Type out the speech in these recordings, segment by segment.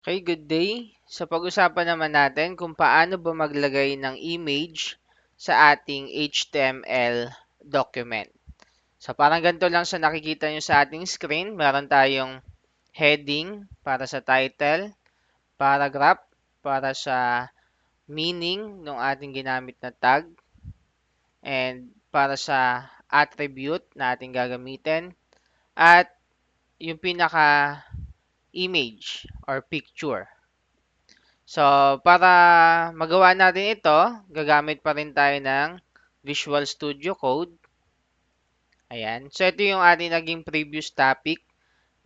Okay, good day. Sa pag-usapan naman natin kung paano ba maglagay ng image sa ating HTML document. So parang ganito lang sa nakikita nyo sa ating screen. Meron tayong heading para sa title, paragraph para sa meaning ng ating ginamit na tag, and para sa attribute na ating gagamitin, at yung pinaka image or picture. So, para magawa natin ito, gagamit pa rin tayo ng Visual Studio Code. Ayan. So, ito yung ating naging previous topic.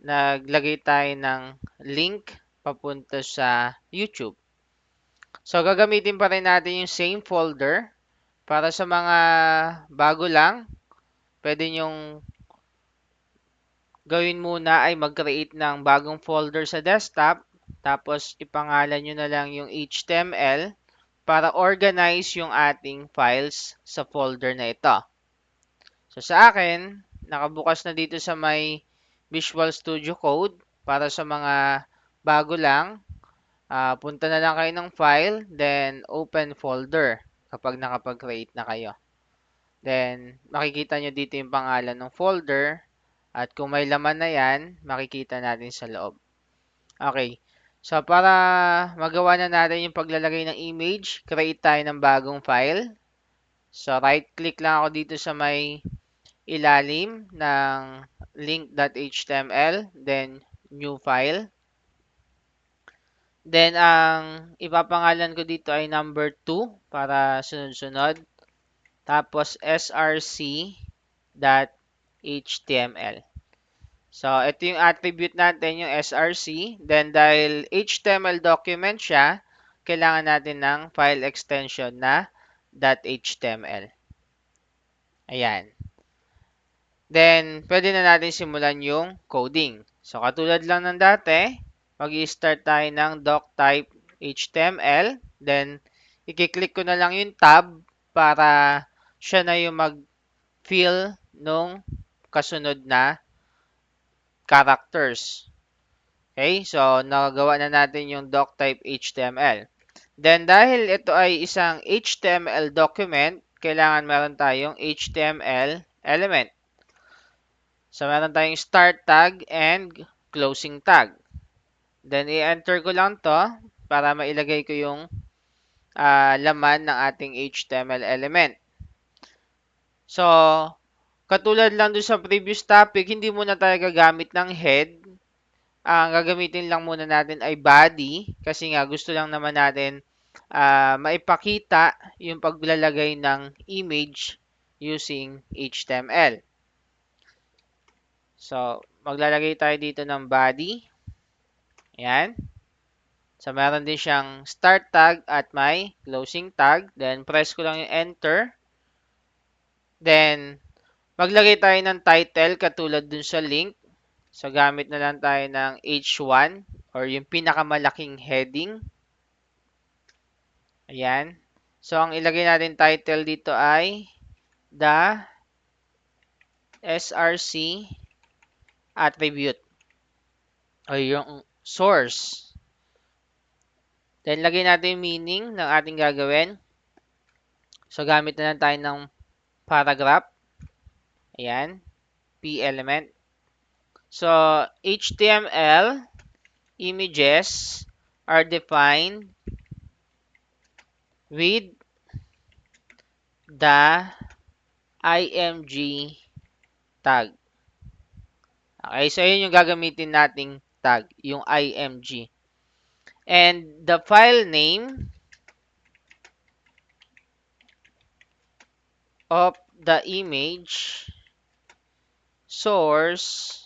Naglagay tayo ng link papunta sa YouTube. So, gagamitin pa rin natin yung same folder. Para sa mga bago lang, pwede nyong gawin muna ay mag-create ng bagong folder sa desktop. Tapos, ipangalan nyo na lang yung HTML para organize yung ating files sa folder na ito. So sa akin, nakabukas na dito sa may Visual Studio Code. Para sa mga bago lang, punta na lang kayo ng file, then open folder kapag nakapag-create na kayo. Then, makikita nyo dito yung pangalan ng folder. At kung may laman na yan, makikita natin sa loob. Okay. So, para magawa na natin yung paglalagay ng image, create tayo ng bagong file. So, right-click lang ako dito sa may ilalim ng link.html, then new file. Then, ang ipapangalan ko dito ay number 2 para sunod-sunod. Tapos, src.html. So, ito yung attribute natin, yung src. Then, dahil HTML document siya, kailangan natin ng file extension na .html. Ayan. Then, pwede na natin simulan yung coding. So, katulad lang ng dati, mag-i-start tayo ng doctype HTML. Then, i-click ko na lang yung tab para siya na yung mag-fill nung kasunod na characters. Okay? So, nagawa na natin yung doctype HTML. Then, dahil ito ay isang HTML document, kailangan meron tayong HTML element. So, meron tayong start tag and closing tag. Then, i-enter ko lang to para mailagay ko yung laman ng ating HTML element. So, katulad lang doon sa previous topic, hindi muna tayo gagamit ng head. Ang gagamitin lang muna natin ay body kasi nga gusto lang naman natin maipakita yung paglalagay ng image using HTML. So, maglalagay tayo dito ng body. Ayan. So, meron din siyang start tag at may closing tag. Then, press ko lang yung enter. Then, maglagay tayo ng title katulad dun sa link. So, gamit na lang tayo ng H1 or yung pinakamalaking heading. Ayan. So, ang ilagay natin title dito ay the SRC attribute o yung source. Then, lagay natin yung meaning ng ating gagawin. So, gamit na lang tayo ng paragraph. Ayan. P element. So, HTML images are defined with the img tag. Okay, so yun yung gagamitin nating tag, yung img. And the file name of the image source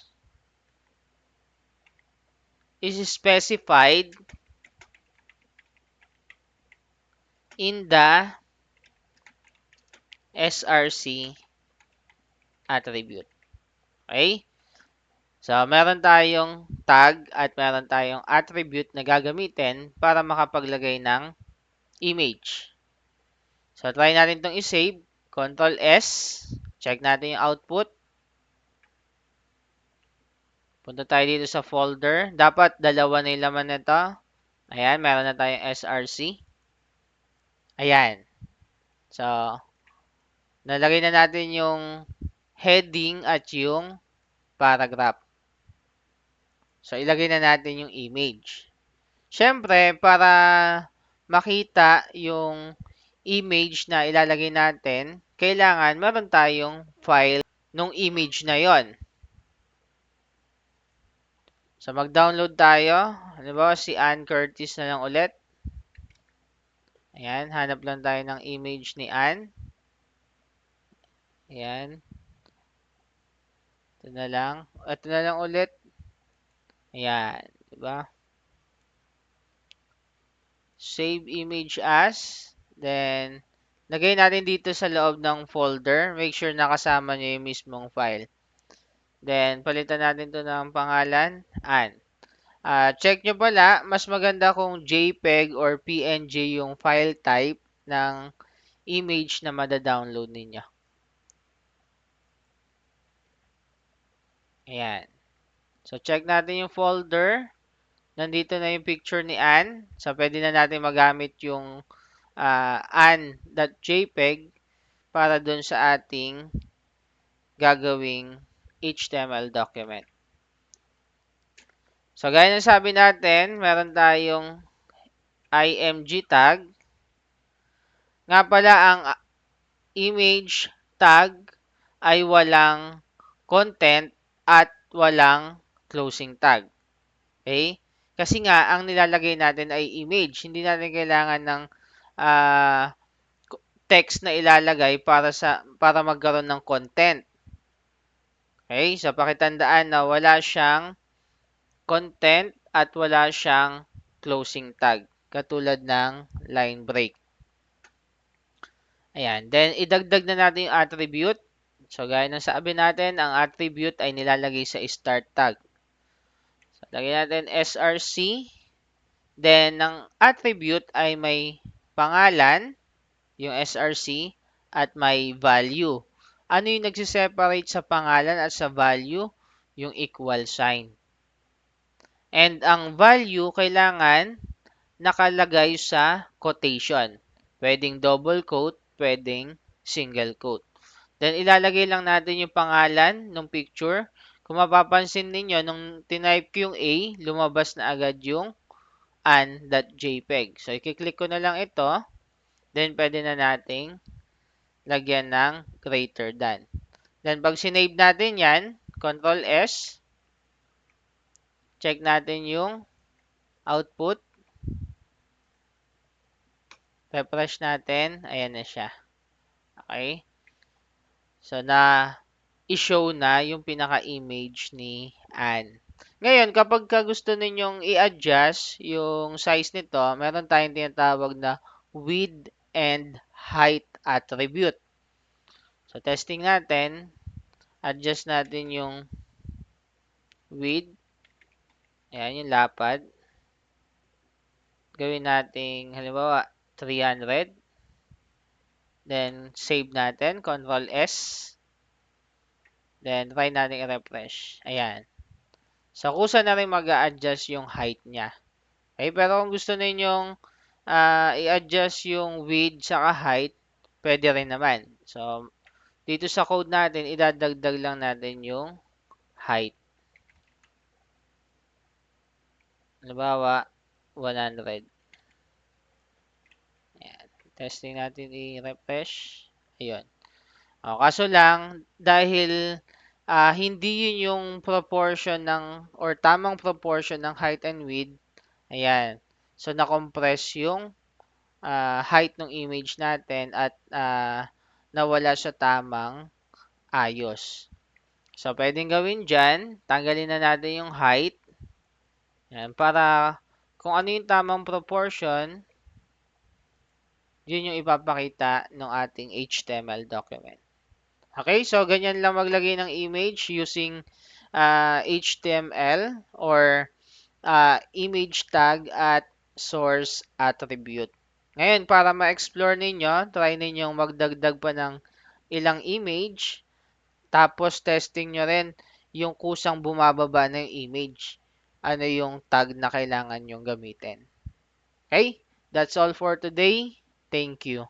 is specified in the src attribute. Okay? So, meron tayong tag at meron tayong attribute na gagamitin para makapaglagay ng image. So, try natin itong i-save. Ctrl S. Check natin yung output. Punta tayo dito sa folder. Dapat dalawa na yung laman nito. Ayan, meron na tayong SRC. Ayan. So, nalagay na natin yung heading at yung paragraph. So, ilagay na natin yung image. Siyempre, para makita yung image na ilalagay natin, kailangan meron tayong file nung image na yon. So, mag-download tayo. Halimbawa, si Ann Curtis na lang ulit. Ayan, hanap lang tayo ng image ni Ann. Ayan. Ito na lang. Ito na lang ulit. Ayan. Diba? Save image as. Then, lagay natin dito sa loob ng folder. Make sure nakasama nyo yung mismong file. Then, palitan natin to ng pangalan. Ann. Check nyo pala, mas maganda kung JPEG or PNG yung file type ng image na mada-download ninyo. Ayan. So, check natin yung folder. Nandito na yung picture ni Ann. So, pwede na natin magamit yung ann.jpg para dun sa ating gagawing HTML document. So, gaya ng sabi natin, meron tayong img tag. Nga pala, ang image tag ay walang content at walang closing tag. Okay? Kasi nga, ang nilalagay natin ay image. Hindi natin kailangan ng text na ilalagay para magkaroon ng content. Okay? So, pakitandaan na wala siyang content at wala siyang closing tag. Katulad ng line break. Ayan. Then, idagdag na natin yung attribute. So, gaya ng sabi natin, ang attribute ay nilalagay sa start tag. So, lagyan natin src. Then, ang attribute ay may pangalan, yung src, at may value. Ano yung nagsiseparate sa pangalan at sa value? Yung equal sign. And ang value kailangan nakalagay sa quotation. Pwedeng double quote, pwedeng single quote. Then, ilalagay lang natin yung pangalan ng picture. Kung mapapansin ninyo, nung tinype ko yung A, lumabas na agad yung an.jpg. So, i-click ko na lang ito. Then, pwede na nating lagyan ng greater than. Then, pag sinave natin yan, Control S, check natin yung output. Refresh natin. Ayan na siya. Okay? So, i-show na yung pinaka-image ni Ann. Ngayon, kapag gusto ninyong i-adjust yung size nito, meron tayong tinatawag na width and height attribute. So, testing natin. Adjust natin yung width. Ayan, yung lapad. Gawin natin, halimbawa, 300. Then, save natin. Control S. Then, try natin i-refresh. Ayan. So, kusa na rin mag-a-adjust yung height niya. Okay, pero kung gusto ninyong i-adjust yung width saka height, pwede rin naman. So, dito sa code natin, idadagdag lang natin yung height. Halimbawa, 100. Ayan. Testing natin i-refresh. Ayun. Kaso lang, dahil hindi yun yung proportion or tamang proportion ng height and width, ayan. So, na-compress yung height ng image natin at nawala sa tamang ayos. So, pwedeng gawin dyan, tanggalin na natin yung height. Ayan, para kung ano yung tamang proportion, yun yung ipapakita ng ating HTML document. Okay, so ganyan lang maglagay ng image using HTML or image tag at source attribute. Ngayon, para ma-explore ninyo, try ninyong magdagdag pa ng ilang image. Tapos, testing nyo rin yung kusang bumababa ng image. Ano yung tag na kailangan yung gamitin. Okay? That's all for today. Thank you.